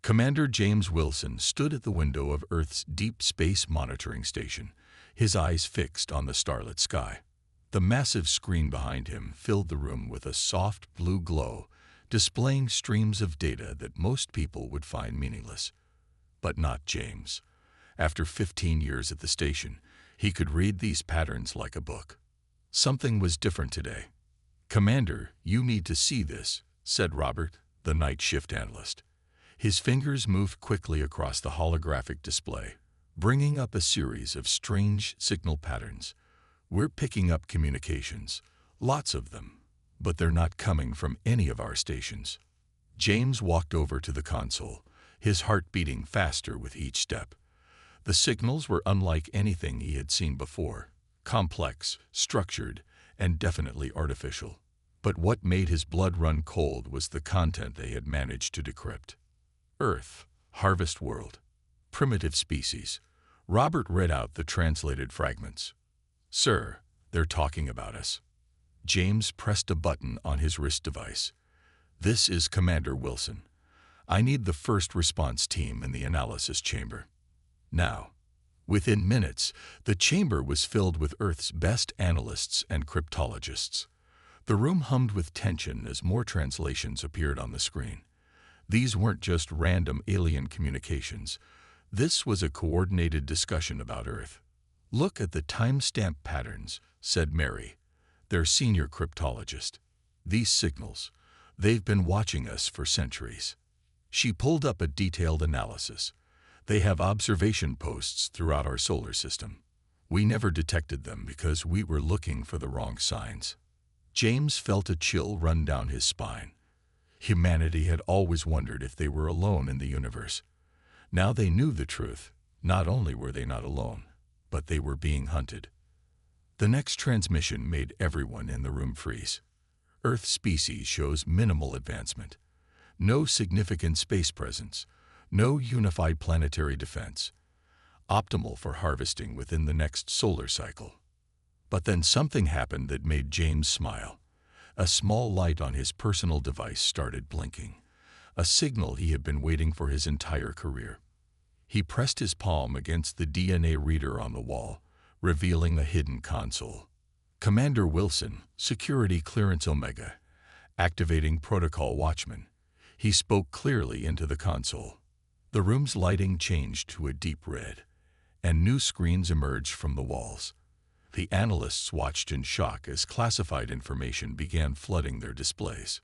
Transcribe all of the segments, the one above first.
Commander James Wilson stood at the window of Earth's Deep Space Monitoring Station, his eyes fixed on the starlit sky. The massive screen behind him filled the room with a soft blue glow, displaying streams of data that most people would find meaningless. But not James. After 15 years at the station, he could read these patterns like a book. Something was different today. "Commander, you need to see this," said Robert, the night shift analyst. His fingers moved quickly across the holographic display, bringing up a series of strange signal patterns. "We're picking up communications, lots of them, but they're not coming from any of our stations." James walked over to the console, his heart beating faster with each step. The signals were unlike anything he had seen before, complex, structured, and definitely artificial. But what made his blood run cold was the content they had managed to decrypt. Earth, harvest world, primitive species. Robert read out the translated fragments. "Sir, they're talking about us." James pressed a button on his wrist device. "This is Commander Wilson. I need the first response team in the analysis chamber." Now, within minutes, the chamber was filled with Earth's best analysts and cryptologists. The room hummed with tension as more translations appeared on the screen. These weren't just random alien communications. This was a coordinated discussion about Earth. "Look at the timestamp patterns," said Mary, their senior cryptologist. "These signals, they've been watching us for centuries." She pulled up a detailed analysis. "They have observation posts throughout our solar system. We never detected them because we were looking for the wrong signs." James felt a chill run down his spine. Humanity had always wondered if they were alone in the universe. Now they knew the truth. Not only were they not alone, but they were being hunted. The next transmission made everyone in the room freeze. Earth species shows minimal advancement. No significant space presence. No unified planetary defense. Optimal for harvesting within the next solar cycle. But then something happened that made James smile. A small light on his personal device started blinking, a signal he had been waiting for his entire career. He pressed his palm against the DNA reader on the wall, revealing a hidden console. "Commander Wilson, Security Clearance Omega, activating Protocol Watchman." He spoke clearly into the console. The room's lighting changed to a deep red, and new screens emerged from the walls. The analysts watched in shock as classified information began flooding their displays.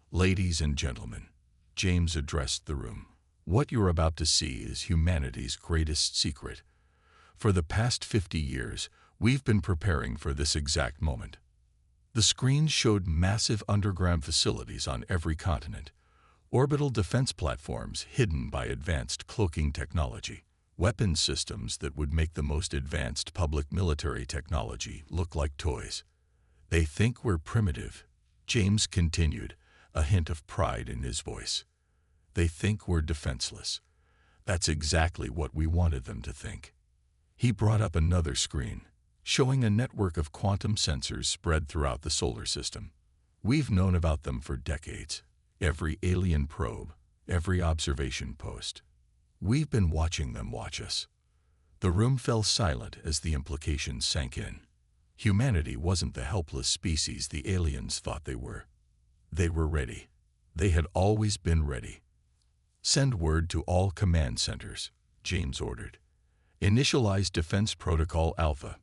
"Ladies and gentlemen," James addressed the room, "what you're about to see is humanity's greatest secret. For the past 50 years, we've been preparing for this exact moment." The screens showed massive underground facilities on every continent, orbital defense platforms hidden by advanced cloaking technology, weapons systems that would make the most advanced public military technology look like toys. "They think we're primitive," James continued, a hint of pride in his voice. "They think we're defenseless. That's exactly what we wanted them to think." He brought up another screen, showing a network of quantum sensors spread throughout the solar system. "We've known about them for decades. Every alien probe, every observation post. We've been watching them watch us." The room fell silent as the implications sank in. Humanity wasn't the helpless species the aliens thought they were. They were ready. They had always been ready. "Send word to all command centers," James ordered. "Initialize Defense Protocol Alpha,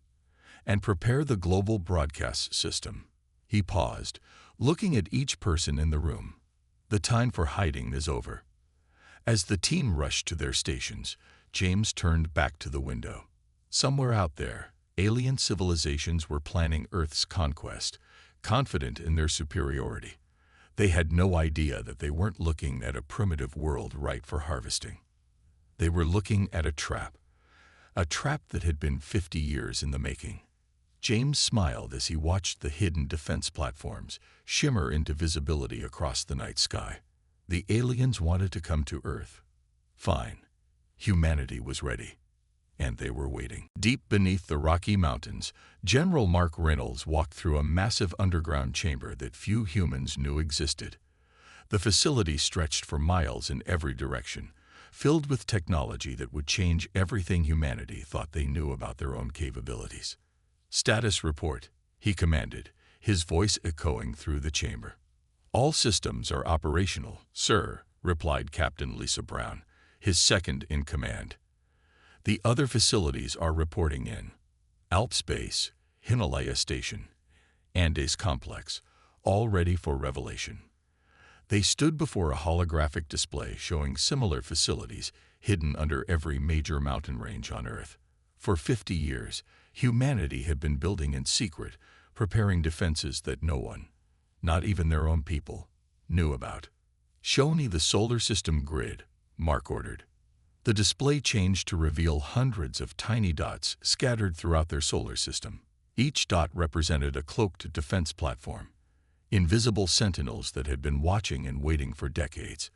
and prepare the global broadcast system." He paused, looking at each person in the room. "The time for hiding is over." As the team rushed to their stations, James turned back to the window. Somewhere out there, alien civilizations were planning Earth's conquest, confident in their superiority. They had no idea that they weren't looking at a primitive world ripe for harvesting. They were looking at a trap that had been 50 years in the making. James smiled as he watched the hidden defense platforms shimmer into visibility across the night sky. The aliens wanted to come to Earth. Fine. Humanity was ready. And they were waiting. Deep beneath the Rocky Mountains, General Mark Reynolds walked through a massive underground chamber that few humans knew existed. The facility stretched for miles in every direction, filled with technology that would change everything humanity thought they knew about their own capabilities. "Status report," he commanded, his voice echoing through the chamber. "All systems are operational, sir," replied Captain Lisa Brown, his second in command. "The other facilities are reporting in. Alps Base, Himalaya Station, Andes Complex, all ready for revelation." They stood before a holographic display showing similar facilities hidden under every major mountain range on Earth. For 50 years, humanity had been building in secret, preparing defenses that no one, not even their own people, knew about. "Show me the solar system grid," Mark ordered. The display changed to reveal hundreds of tiny dots scattered throughout their solar system. Each dot represented a cloaked defense platform, invisible sentinels that had been watching and waiting for decades.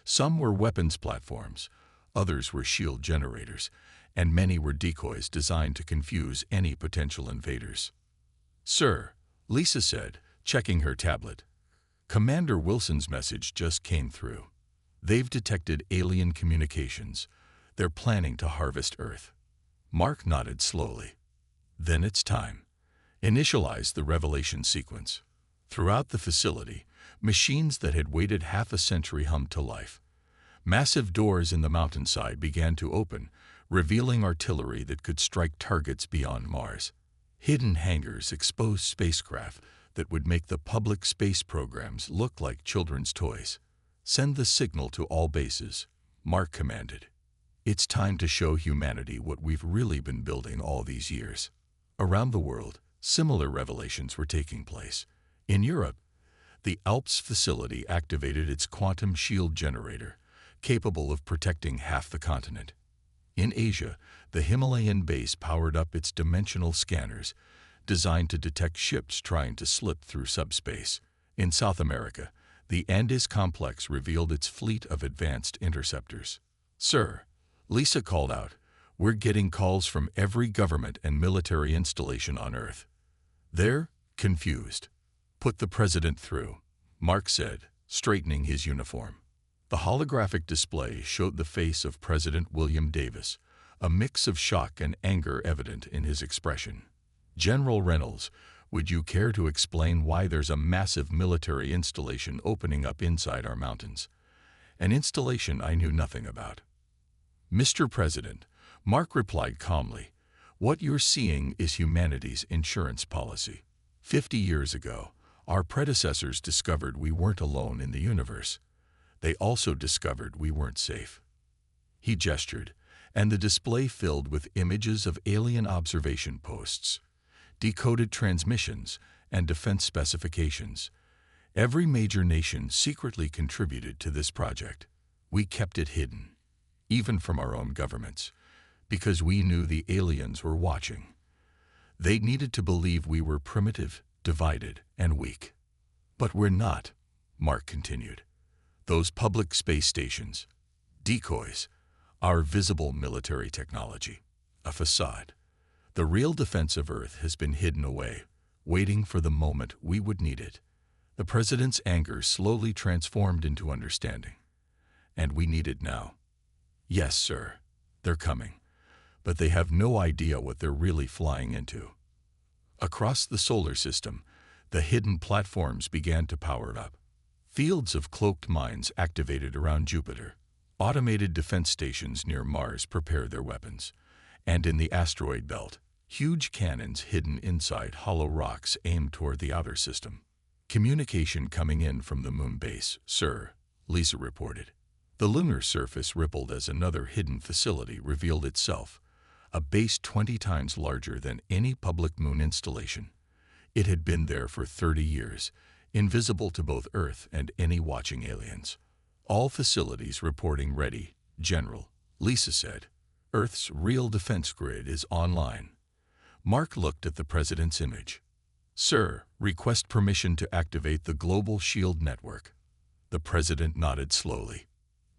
Some were weapons platforms, others were shield generators, and many were decoys designed to confuse any potential invaders. "Sir," Lisa said, checking her tablet, "Commander Wilson's message just came through. They've detected alien communications. They're planning to harvest Earth." Mark nodded slowly. "Then it's time. Initialize the revelation sequence." Throughout the facility, machines that had waited half a century hummed to life. Massive doors in the mountainside began to open, revealing artillery that could strike targets beyond Mars. Hidden hangars exposed spacecraft that would make the public space programs look like children's toys. "Send the signal to all bases," Mark commanded. "It's time to show humanity what we've really been building all these years." Around the world, similar revelations were taking place. In Europe, the Alps facility activated its quantum shield generator, capable of protecting half the continent. In Asia, the Himalayan base powered up its dimensional scanners, designed to detect ships trying to slip through subspace. In South America, the Andes complex revealed its fleet of advanced interceptors. "Sir," Lisa called out, "we're getting calls from every government and military installation on Earth. They're confused." "Put the president through," Mark said, straightening his uniform. The holographic display showed the face of President William Davis, a mix of shock and anger evident in his expression. "General Reynolds, would you care to explain why there's a massive military installation opening up inside our mountains? An installation I knew nothing about." "Mr. President," Mark replied calmly, "what you're seeing is humanity's insurance policy. 50 years ago, our predecessors discovered we weren't alone in the universe. They also discovered we weren't safe." He gestured, and the display filled with images of alien observation posts, decoded transmissions, and defense specifications. Every major nation secretly contributed to this project. We kept it hidden, even from our own governments, because we knew the aliens were watching. They needed to believe we were primitive, divided, and weak. "But we're not," Mark continued. "Those public space stations, decoys, our visible military technology, a facade. The real defense of Earth has been hidden away, waiting for the moment we would need it." The president's anger slowly transformed into understanding. "And we need it now." "Yes, sir, they're coming, but they have no idea what they're really flying into." Across the solar system, the hidden platforms began to power up. Fields of cloaked mines activated around Jupiter. Automated defense stations near Mars prepared their weapons. And in the asteroid belt, huge cannons hidden inside hollow rocks aimed toward the outer system. "Communication coming in from the moon base, sir," Lisa reported. The lunar surface rippled as another hidden facility revealed itself, a base 20 times larger than any public moon installation. It had been there for 30 years, invisible to both Earth and any watching aliens. "All facilities reporting ready, General," Lisa said. "Earth's real defense grid is online." Mark looked at the president's image. "Sir, request permission to activate the global shield network." The president nodded slowly.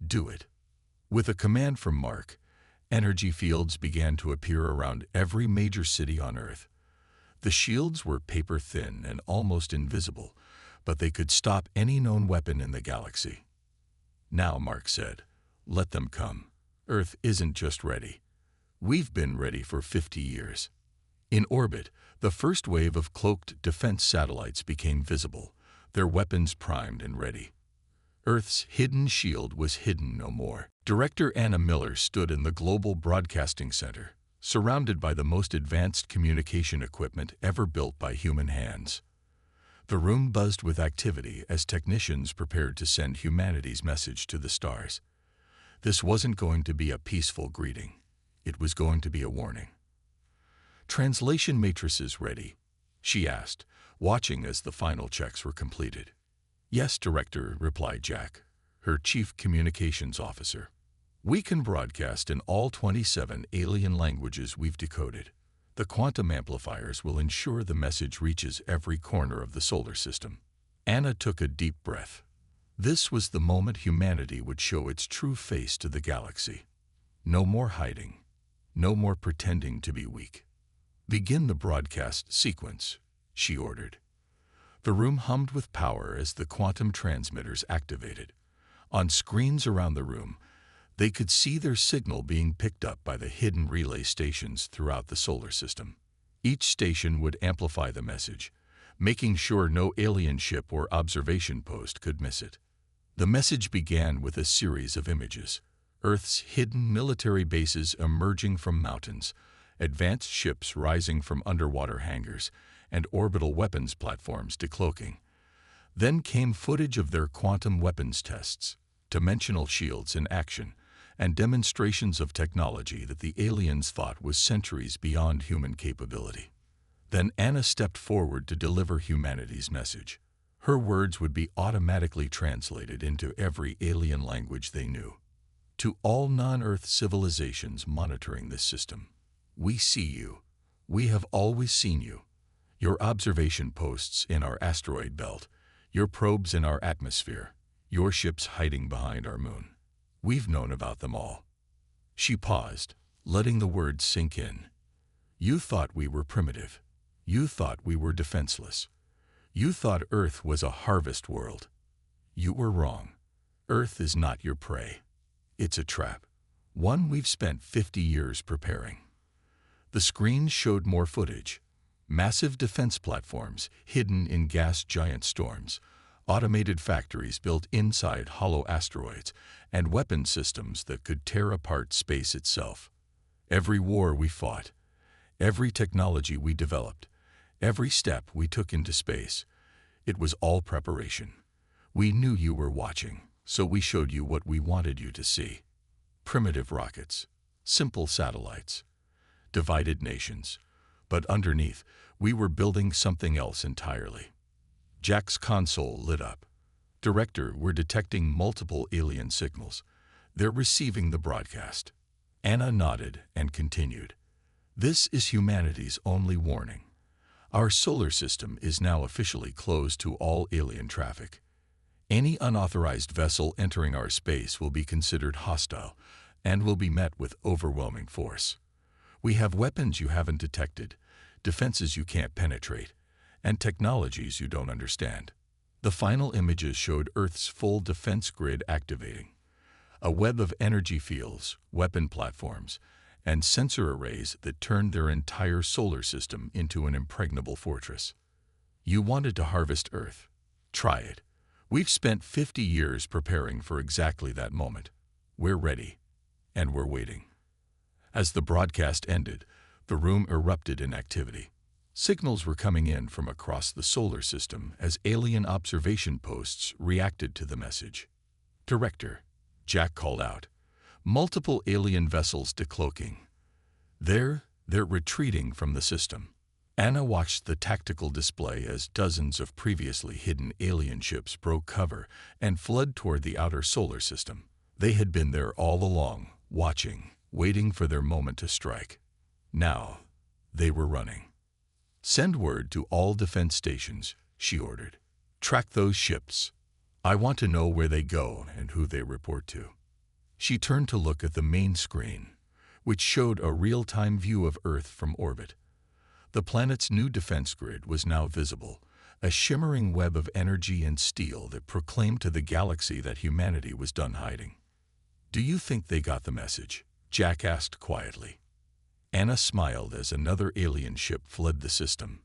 "Do it." With a command from Mark, energy fields began to appear around every major city on Earth. The shields were paper-thin and almost invisible, but they could stop any known weapon in the galaxy. "Now," Mark said, "let them come. Earth isn't just ready. We've been ready for 50 years." In orbit, the first wave of cloaked defense satellites became visible, their weapons primed and ready. Earth's hidden shield was hidden no more. Director Anna Miller stood in the Global Broadcasting Center, surrounded by the most advanced communication equipment ever built by human hands. The room buzzed with activity as technicians prepared to send humanity's message to the stars. This wasn't going to be a peaceful greeting. It was going to be a warning. "Translation matrices ready?" she asked, watching as the final checks were completed. "Yes, Director," replied Jack, her chief communications officer. "We can broadcast in all 27 alien languages we've decoded. The quantum amplifiers will ensure the message reaches every corner of the solar system." Anna took a deep breath. This was the moment humanity would show its true face to the galaxy. No more hiding. No more pretending to be weak. "Begin the broadcast sequence," she ordered. The room hummed with power as the quantum transmitters activated. On screens around the room, they could see their signal being picked up by the hidden relay stations throughout the solar system. Each station would amplify the message, making sure no alien ship or observation post could miss it. The message began with a series of images: Earth's hidden military bases emerging from mountains, advanced ships rising from underwater hangars, and orbital weapons platforms decloaking. Then came footage of their quantum weapons tests, dimensional shields in action, and demonstrations of technology that the aliens thought was centuries beyond human capability. Then Anna stepped forward to deliver humanity's message. Her words would be automatically translated into every alien language they knew. "To all non-Earth civilizations monitoring this system, we see you. We have always seen you. Your observation posts in our asteroid belt, your probes in our atmosphere, your ships hiding behind our moon. We've known about them all." She paused, letting the words sink in. "You thought we were primitive. You thought we were defenseless. You thought Earth was a harvest world. You were wrong. Earth is not your prey. It's a trap, one we've spent 50 years preparing." The screens showed more footage. Massive defense platforms hidden in gas giant storms, automated factories built inside hollow asteroids, and weapon systems that could tear apart space itself. Every war we fought, every technology we developed, every step we took into space, it was all preparation. We knew you were watching, so we showed you what we wanted you to see. Primitive rockets, simple satellites, divided nations. But underneath, we were building something else entirely. Jack's console lit up. "Director, we're detecting multiple alien signals. They're receiving the broadcast." Anna nodded and continued. "This is humanity's only warning. Our solar system is now officially closed to all alien traffic. Any unauthorized vessel entering our space will be considered hostile and will be met with overwhelming force. We have weapons you haven't detected, defenses you can't penetrate, and technologies you don't understand." The final images showed Earth's full defense grid activating. A web of energy fields, weapon platforms, and sensor arrays that turned their entire solar system into an impregnable fortress. "You wanted to harvest Earth. Try it. We've spent 50 years preparing for exactly that moment. We're ready, and we're waiting." As the broadcast ended, the room erupted in activity. Signals were coming in from across the solar system as alien observation posts reacted to the message. "Director," Jack called out, "multiple alien vessels decloaking. They're retreating from the system." Anna watched the tactical display as dozens of previously hidden alien ships broke cover and fled toward the outer solar system. They had been there all along, watching, waiting for their moment to strike. Now, they were running. "Send word to all defense stations," she ordered. "Track those ships. I want to know where they go and who they report to." She turned to look at the main screen, which showed a real-time view of Earth from orbit. The planet's new defense grid was now visible, a shimmering web of energy and steel that proclaimed to the galaxy that humanity was done hiding. "Do you think they got the message?" Jack asked quietly. Anna smiled as another alien ship fled the system.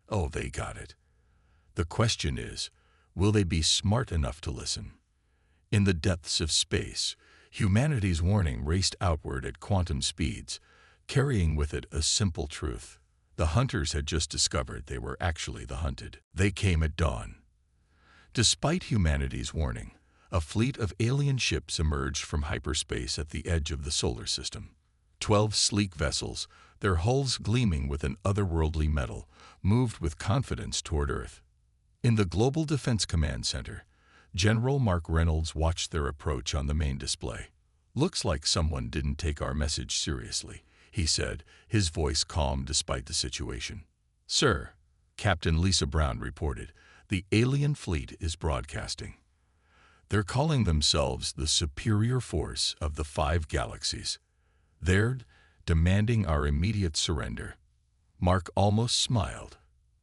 "Oh, they got it. The question is, will they be smart enough to listen?" In the depths of space, humanity's warning raced outward at quantum speeds, carrying with it a simple truth. The hunters had just discovered they were actually the hunted. They came at dawn. Despite humanity's warning, a fleet of alien ships emerged from hyperspace at the edge of the solar system. 12 sleek vessels, their hulls gleaming with an otherworldly metal, moved with confidence toward Earth. In the Global Defense Command Center, General Mark Reynolds watched their approach on the main display. "Looks like someone didn't take our message seriously," he said, his voice calm despite the situation. "Sir," Captain Lisa Brown reported, "the alien fleet is broadcasting. They're calling themselves the superior force of the 5 galaxies. They're demanding our immediate surrender." Mark almost smiled.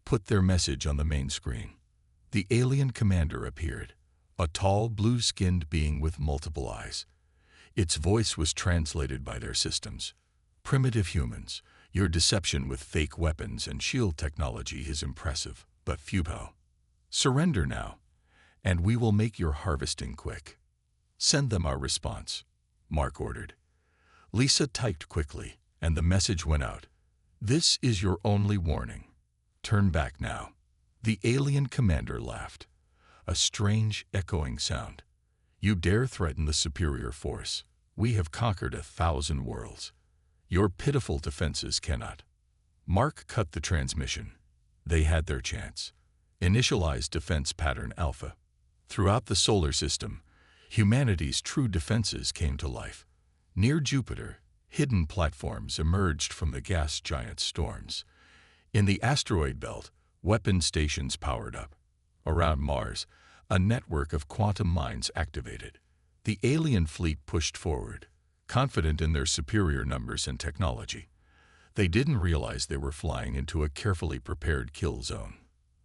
Put their message on the main screen. The alien commander appeared, a tall, blue-skinned being with multiple eyes. Its voice was translated by their systems. "Primitive humans, your deception with fake weapons and shield technology is impressive, but futile. Surrender now, and we will make your harvesting quick. Send them our response," Mark ordered. Lisa typed quickly, and the message went out. "This is your only warning. Turn back now." The alien commander laughed, a strange, echoing sound. "You dare threaten the superior force? We have conquered 1,000 worlds. Your pitiful defenses cannot." Mark cut the transmission. They had their chance. Initialize Defense Pattern Alpha. Throughout the solar system, humanity's true defenses came to life. Near Jupiter, hidden platforms emerged from the gas giant's storms. In the asteroid belt, weapon stations powered up. Around Mars, a network of quantum mines activated. The alien fleet pushed forward, confident in their superior numbers and technology. They didn't realize they were flying into a carefully prepared kill zone.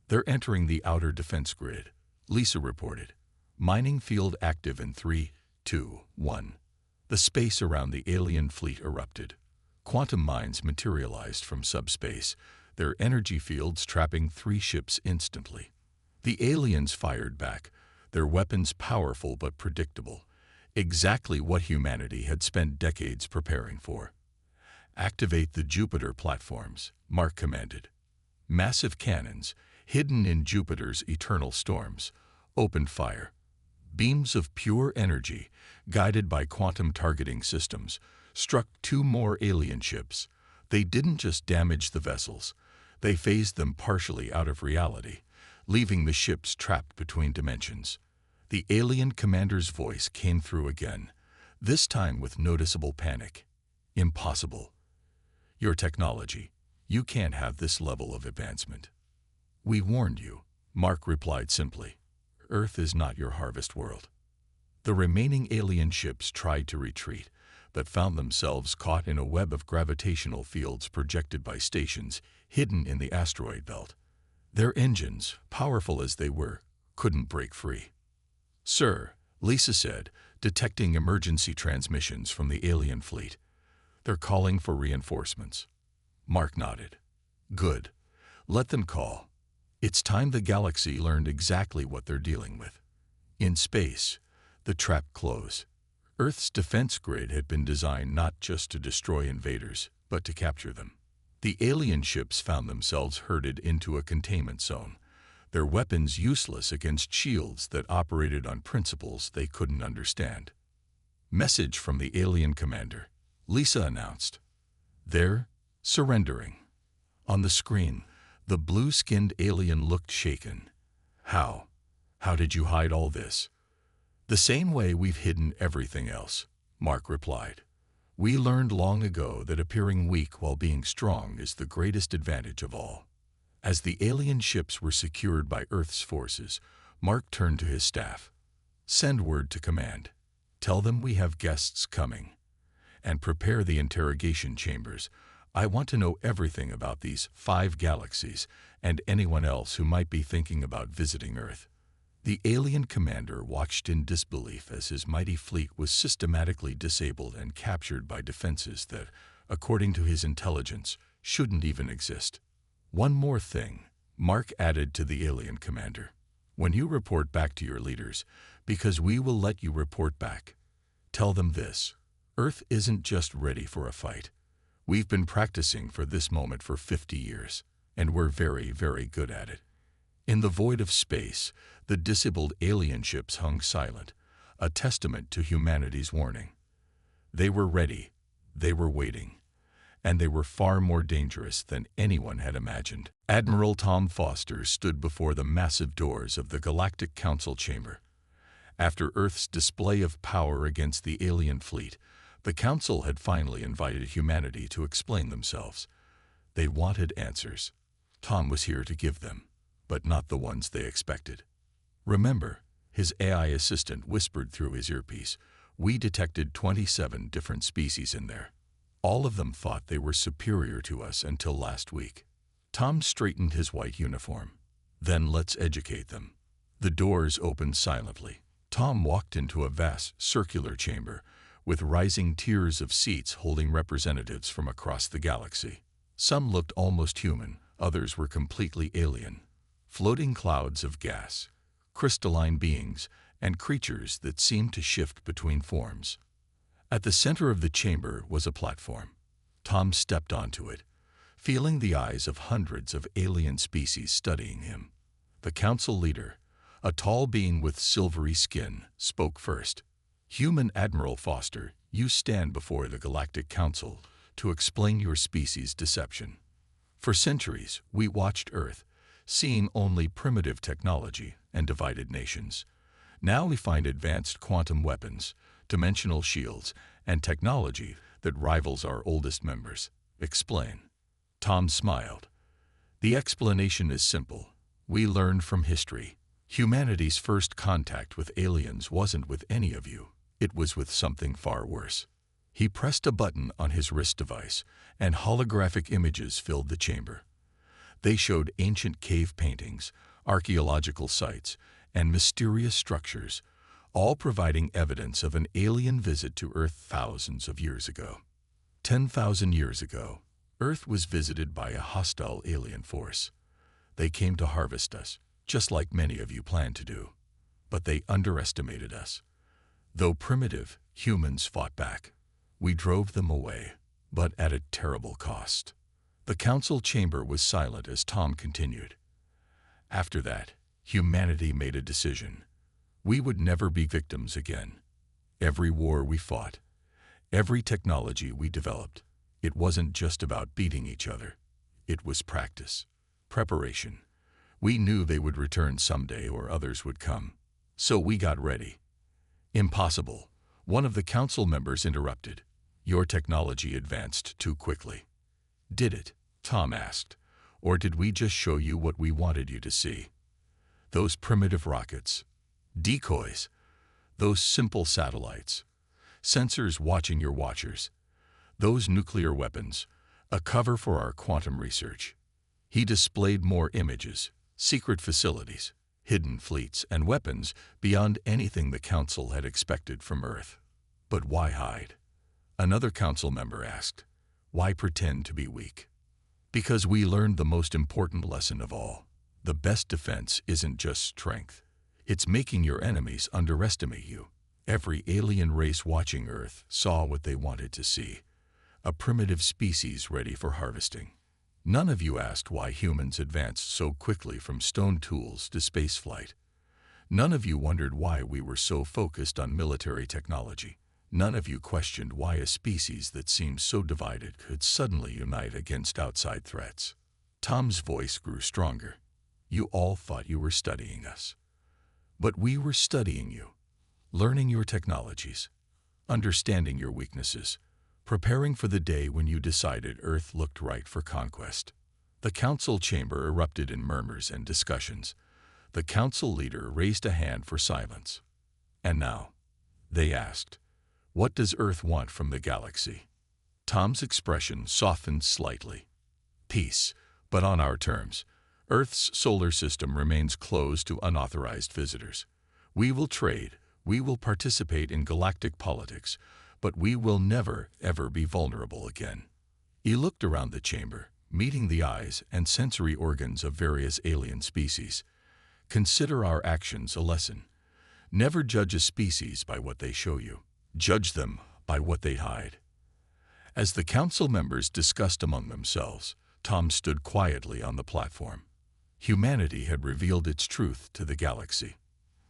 "They're entering the outer defense grid," Lisa reported. "Mining field active in 3, 2, 1. The space around the alien fleet erupted. Quantum mines materialized from subspace, their energy fields trapping 3 ships instantly. The aliens fired back, their weapons powerful but predictable, exactly what humanity had spent decades preparing for. "Activate the Jupiter platforms," Mark commanded. Massive cannons, hidden in Jupiter's eternal storms, opened fire. Beams of pure energy, guided by quantum targeting systems, struck 2 more alien ships. They didn't just damage the vessels, they phased them partially out of reality, leaving the ships trapped between dimensions. The alien commander's voice came through again, this time with noticeable panic. "Impossible. Your technology. You can't have this level of advancement." "We warned you," Mark replied simply. "Earth is not your harvest world." The remaining alien ships tried to retreat, but found themselves caught in a web of gravitational fields projected by stations hidden in the asteroid belt. Their engines, powerful as they were, couldn't break free. "Sir," Lisa said, detecting emergency transmissions from the alien fleet. "They're calling for reinforcements." Mark nodded. "Good. Let them call. It's time the galaxy learned exactly what they're dealing with." In space, the trap closed. Earth's defense grid had been designed not just to destroy invaders, but to capture them. The alien ships found themselves herded into a containment zone, their weapons useless against shields that operated on principles they couldn't understand. "Message from the alien commander," Lisa announced. "They're surrendering." On the screen, the blue-skinned alien looked shaken. How did you hide all this?" "The same way we've hidden everything else," Mark replied. "We learned long ago that appearing weak while being strong is the greatest advantage of all." As the alien ships were secured by Earth's forces, Mark turned to his staff. "Send word to command. Tell them we have guests coming. And prepare the interrogation chambers. I want to know everything about these 5 galaxies and anyone else who might be thinking about visiting Earth. The alien commander watched in disbelief as his mighty fleet was systematically disabled and captured by defenses that, according to his intelligence, shouldn't even exist. "One more thing," Mark added to the alien commander. "When you report back to your leaders, because we will let you report back, tell them this: Earth isn't just ready for a fight. We've been practicing for this moment for 50 years, and we're very, very good at it." In the void of space, the disabled alien ships hung silent, a testament to humanity's warning. They were ready, they were waiting, and they were far more dangerous than anyone had imagined. Admiral Tom Foster stood before the massive doors of the Galactic Council chamber. After Earth's display of power against the alien fleet, the Council had finally invited humanity to explain themselves. They wanted answers. Tom was here to give them, but not the ones they expected. "Remember," his AI assistant whispered through his earpiece, "we detected 27 different species in there. All of them thought they were superior to us until last week." Tom straightened his white uniform. "Then let's educate them." The doors opened silently. Tom walked into a vast circular chamber with rising tiers of seats holding representatives from across the galaxy. Some looked almost human, others were completely alien. Floating clouds of gas, crystalline beings, and creatures that seemed to shift between forms. At the center of the chamber was a platform. Tom stepped onto it, feeling the eyes of hundreds of alien species studying him. The council leader, a tall being with silvery skin, spoke first. "Human Admiral Foster, you stand before the Galactic Council to explain your species' deception. For centuries, we watched Earth, seeing only primitive technology and divided nations. Now we find advanced quantum weapons, dimensional shields, and technology that rivals our oldest members. Explain." Tom smiled. "The explanation is simple. We learned from history. Humanity's first contact with aliens wasn't with any of you. It was with something far worse." He pressed a button on his wrist device, and holographic images filled the chamber. They showed ancient cave paintings, archaeological sites, and mysterious structures, all providing evidence of an alien visit to Earth thousands of years ago. 10,000 years ago, Earth was visited by a hostile alien force. They came to harvest us, just like many of you plan to do. But they underestimated us. Though primitive, humans fought back. We drove them away, but at a terrible cost. The council chamber was silent as Tom continued. After that, humanity made a decision. We would never be victims again. Every war we fought, every technology we developed, it wasn't just about beating each other. It was practice, preparation. We knew they would return someday or others would come. So we got ready. "Impossible," one of the council members interrupted. "Your technology advanced too quickly." "Did it?" Tom asked. "Or did we just show you what we wanted you to see? Those primitive rockets, decoys, those simple satellites, sensors watching your watchers, those nuclear weapons, a cover for our quantum research." He displayed more images, secret facilities, hidden fleets, and weapons beyond anything the council had expected from Earth. "But why hide?" Another council member asked. "Why pretend to be weak?" "Because we learned the most important lesson of all. The best defense isn't just strength. It's making your enemies underestimate you." Every alien race watching Earth saw what they wanted to see. A primitive species ready for harvesting. None of you asked why humans advanced so quickly from stone tools to spaceflight. None of you wondered why we were so focused on military technology. None of you questioned why a species that seemed so divided could suddenly unite against outside threats. Tom's voice grew stronger. "You all thought you were studying us. But we were studying you, learning your technologies, understanding your weaknesses, preparing for the day when you decided Earth looked right for conquest." The council chamber erupted in murmurs and discussions. The council leader raised a hand for silence. "And now," they asked, "what does Earth want from the galaxy?" Tom's expression softened slightly. "Peace, but on our terms. Earth's solar system remains closed to unauthorized visitors. We will trade, we will participate in galactic politics, but we will never, ever be vulnerable again." He looked around the chamber, meeting the eyes and sensory organs of various alien species. "Consider our actions a lesson. Never judge a species by what they show you. Judge them by what they hide." As the council members discussed among themselves, Tom stood quietly on the platform. Humanity had revealed its truth to the galaxy.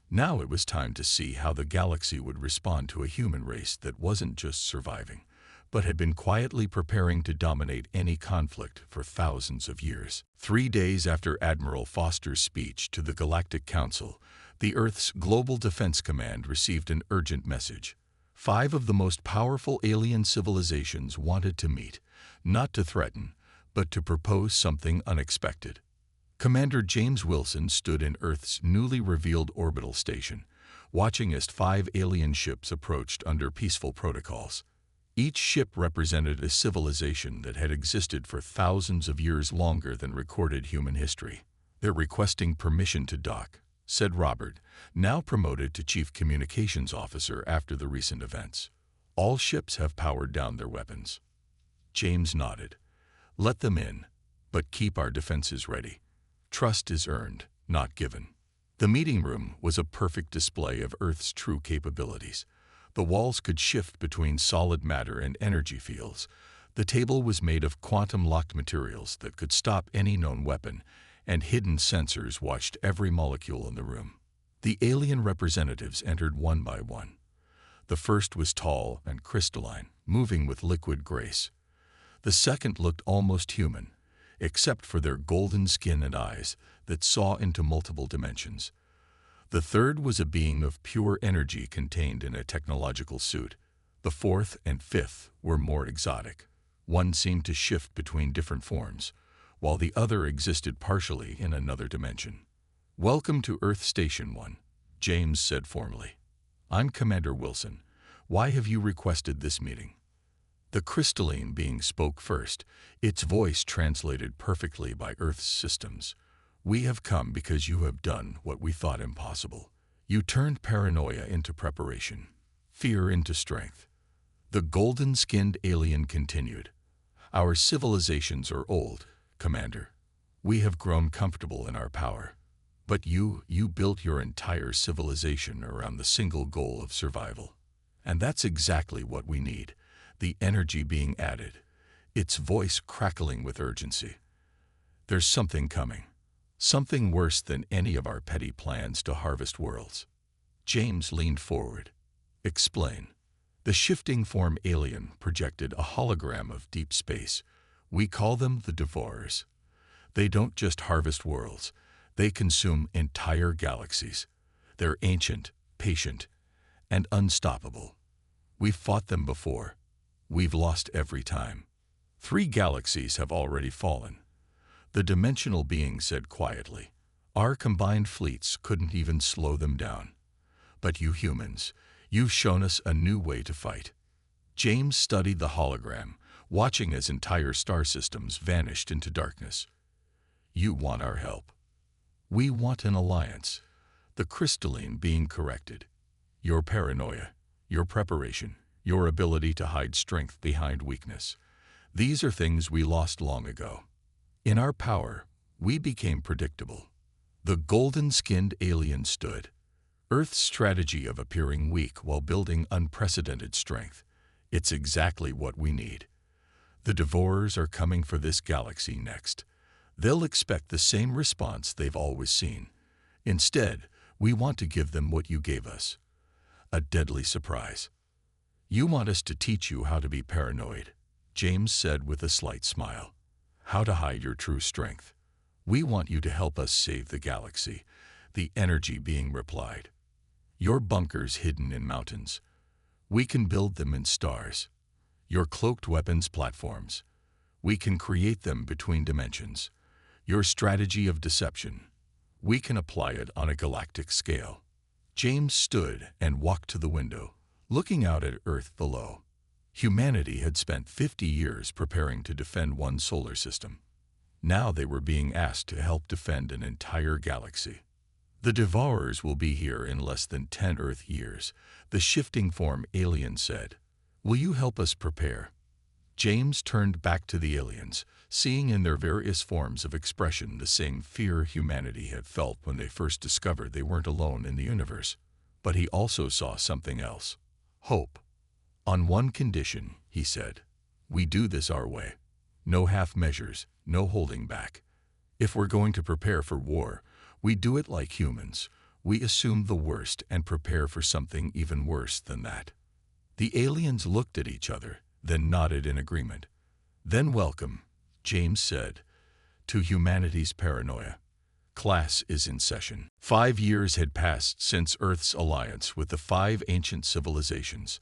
Now it was time to see how the galaxy would respond to a human race that wasn't just surviving, but had been quietly preparing to dominate any conflict for thousands of years. 3 days after Admiral Foster's speech to the Galactic Council, the Earth's Global Defense Command received an urgent message. 5 of the most powerful alien civilizations wanted to meet, not to threaten, but to propose something unexpected. Commander James Wilson stood in Earth's newly revealed orbital station, watching as 5 alien ships approached under peaceful protocols. Each ship represented a civilization that had existed for thousands of years longer than recorded human history. "They're requesting permission to dock," said Robert, now promoted to Chief Communications Officer after the recent events. "All ships have powered down their weapons." James nodded. "Let them in, but keep our defenses ready. Trust is earned, not given." The meeting room was a perfect display of Earth's true capabilities. The walls could shift between solid matter and energy fields. The table was made of quantum-locked materials that could stop any known weapon, and hidden sensors watched every molecule in the room. The alien representatives entered one by one. The first was tall and crystalline, moving with liquid grace. The second looked almost human, except for their golden skin and eyes that saw into multiple dimensions. The third was a being of pure energy contained in a technological suit. The fourth and fifth were more exotic. One seemed to shift between different forms, while the other existed partially in another dimension. "Welcome to Earth Station 1, James said formally. "I'm Commander Wilson. Why have you requested this meeting?" The crystalline being spoke first, its voice translated perfectly by Earth's systems. "We have come because you have done what we thought impossible. You turned paranoia into preparation, fear into strength." The golden-skinned alien continued. "Our civilizations are old, Commander. We have grown comfortable in our power. But you built your entire civilization around the single goal of survival. And that's exactly what we need." The energy being added, its voice crackling with urgency. "There's something coming. Something worse than any of our petty plans to harvest worlds." James leaned forward. "Explain." The shifting form alien projected a hologram of deep space. "We call them the Devourers. They don't just harvest worlds, they consume entire galaxies. They're ancient, patient, and unstoppable. We've fought them before. We've lost every time. 3 galaxies have already fallen." The dimensional being said quietly. "Our combined fleets couldn't even slow them down. But you humans, you've shown us a new way to fight." James studied the hologram, watching as entire star systems vanished into darkness. "You want our help. We want an alliance." The crystalline being corrected. "Your paranoia, your preparation, your ability to hide strength behind weakness. These are things we lost long ago. In our power, we became predictable." The golden-skinned alien stood. "Earth's strategy of appearing weak while building unprecedented strength. It's exactly what we need. The Devourers are coming for this galaxy next. They'll expect the same response they've always seen. Instead, we want to give them what you gave us. A deadly surprise." "You want us to teach you how to be paranoid," James said with a slight smile. "How to hide your true strength. We want you to help us save the galaxy," the energy being replied. "Your bunkers hidden in mountains. We can build them in stars. Your cloaked weapons platforms. We can create them between dimensions. Your strategy of deception. We can apply it on a galactic scale." James stood and walked to the window, looking out at Earth below. Humanity had spent 50 years preparing to defend one solar system. Now they were being asked to help defend an entire galaxy. The Devourers will be here in less than 10 Earth years, the shifting form alien said. Will you help us prepare? James turned back to the aliens, seeing in their various forms of expression the same fear humanity had felt when they first discovered they weren't alone in the universe. But he also saw something else. Hope. On one condition, he said. We do this our way. No half measures, no holding back. If we're going to prepare for war, we do it like humans. We assume the worst and prepare for something even worse than that. The aliens looked at each other, then nodded in agreement. Then welcome, James said, to humanity's paranoia. Class is in session. 5 years had passed since Earth's alliance with the 5 ancient civilizations.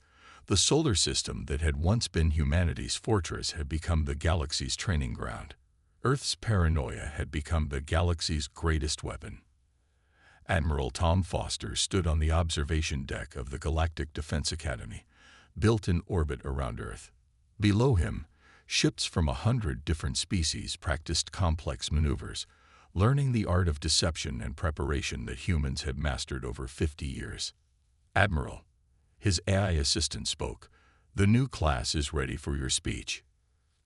The solar system that had once been humanity's fortress had become the galaxy's training ground. Earth's paranoia had become the galaxy's greatest weapon. Admiral Tom Foster stood on the observation deck of the Galactic Defense Academy, built in orbit around Earth. Below him, ships from 100 different species practiced complex maneuvers, learning the art of deception and preparation that humans had mastered over 50 years. Admiral, his AI assistant spoke, the new class is ready for your speech.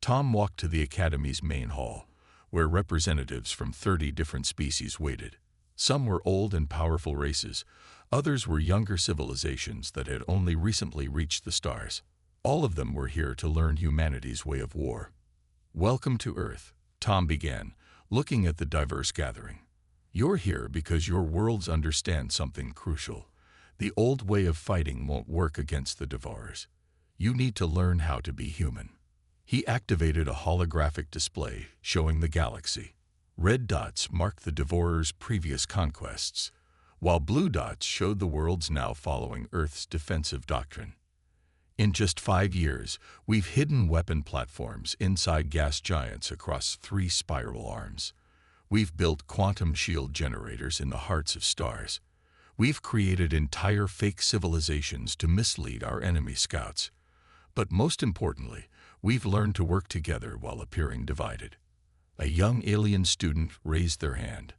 Tom walked to the Academy's main hall, where representatives from 30 different species waited. Some were old and powerful races, others were younger civilizations that had only recently reached the stars. All of them were here to learn humanity's way of war. Welcome to Earth, Tom began, looking at the diverse gathering. You're here because your worlds understand something crucial. The old way of fighting won't work against the Devourers. You need to learn how to be human. He activated a holographic display showing the galaxy. Red dots marked the Devourers' previous conquests, while blue dots showed the worlds now following Earth's defensive doctrine. In just 5 years, we've hidden weapon platforms inside gas giants across 3 spiral arms. We've built quantum shield generators in the hearts of stars. We've created entire fake civilizations to mislead our enemy scouts. But most importantly, we've learned to work together while appearing divided. A young alien student raised their hand.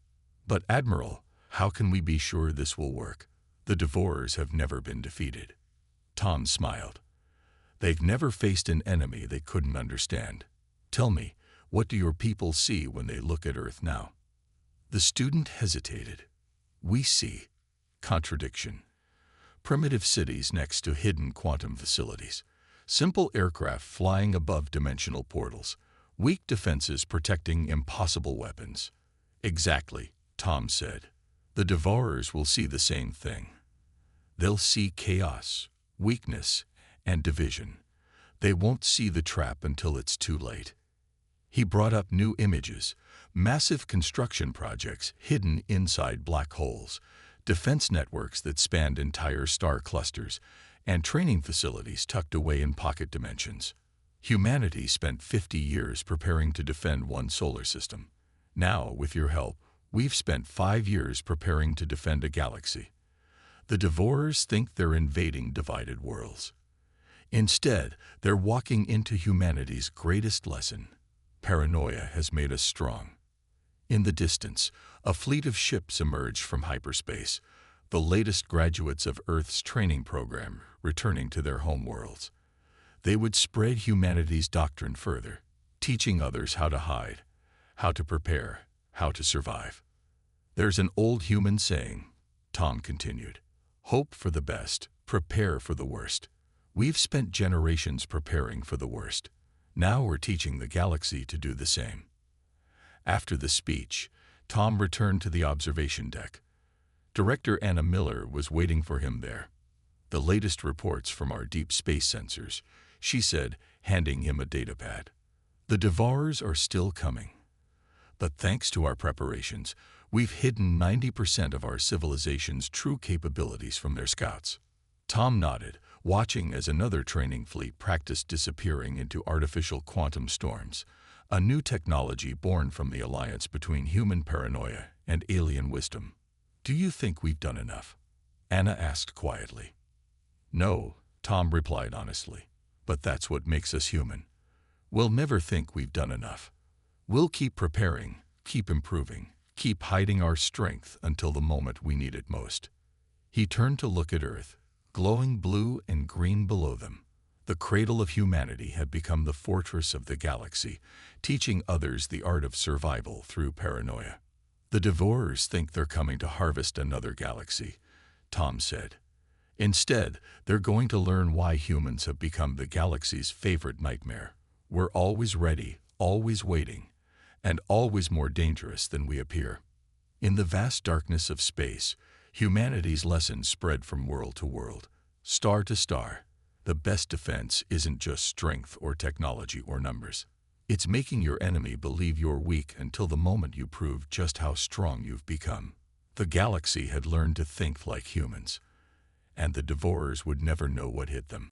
But Admiral, how can we be sure this will work? The Devourers have never been defeated. Tom smiled. They've never faced an enemy they couldn't understand. Tell me, what do your people see when they look at Earth now? The student hesitated. We see contradiction. Primitive cities next to hidden quantum facilities. Simple aircraft flying above dimensional portals. Weak defenses protecting impossible weapons. Exactly, Tom said. The Devourers will see the same thing. They'll see chaos, weakness, and division. They won't see the trap until it's too late. He brought up new images, massive construction projects hidden inside black holes, defense networks that spanned entire star clusters, and training facilities tucked away in pocket dimensions. Humanity spent 50 years preparing to defend one solar system. Now, with your help, we've spent 5 years preparing to defend a galaxy. The Devourers think they're invading divided worlds. Instead, they're walking into humanity's greatest lesson. Paranoia has made us strong. In the distance, a fleet of ships emerged from hyperspace, the latest graduates of Earth's training program returning to their homeworlds. They would spread humanity's doctrine further, teaching others how to hide, how to prepare, how to survive. There's an old human saying, Tom continued, hope for the best, prepare for the worst. We've spent generations preparing for the worst. Now we're teaching the galaxy to do the same. After the speech, Tom returned to the observation deck. Director Anna Miller was waiting for him there. The latest reports from our deep space sensors, she said, handing him a datapad. The Devourers are still coming. But thanks to our preparations, we've hidden 90% of our civilization's true capabilities from their scouts. Tom nodded, watching as another training fleet practiced disappearing into artificial quantum storms, a new technology born from the alliance between human paranoia and alien wisdom. Do you think we've done enough? Anna asked quietly. No, Tom replied honestly, but that's what makes us human. We'll never think we've done enough. We'll keep preparing, keep improving, keep hiding our strength until the moment we need it most. He turned to look at Earth, glowing blue and green below them. The cradle of humanity had become the fortress of the galaxy, teaching others the art of survival through paranoia. The Devourers think they're coming to harvest another galaxy, Tom said. Instead, they're going to learn why humans have become the galaxy's favorite nightmare. We're always ready, always waiting, and always more dangerous than we appear. In the vast darkness of space, humanity's lessons spread from world to world, star to star. The best defense isn't just strength or technology or numbers. It's making your enemy believe you're weak until the moment you prove just how strong you've become. The galaxy had learned to think like humans, and the Devourers would never know what hit them.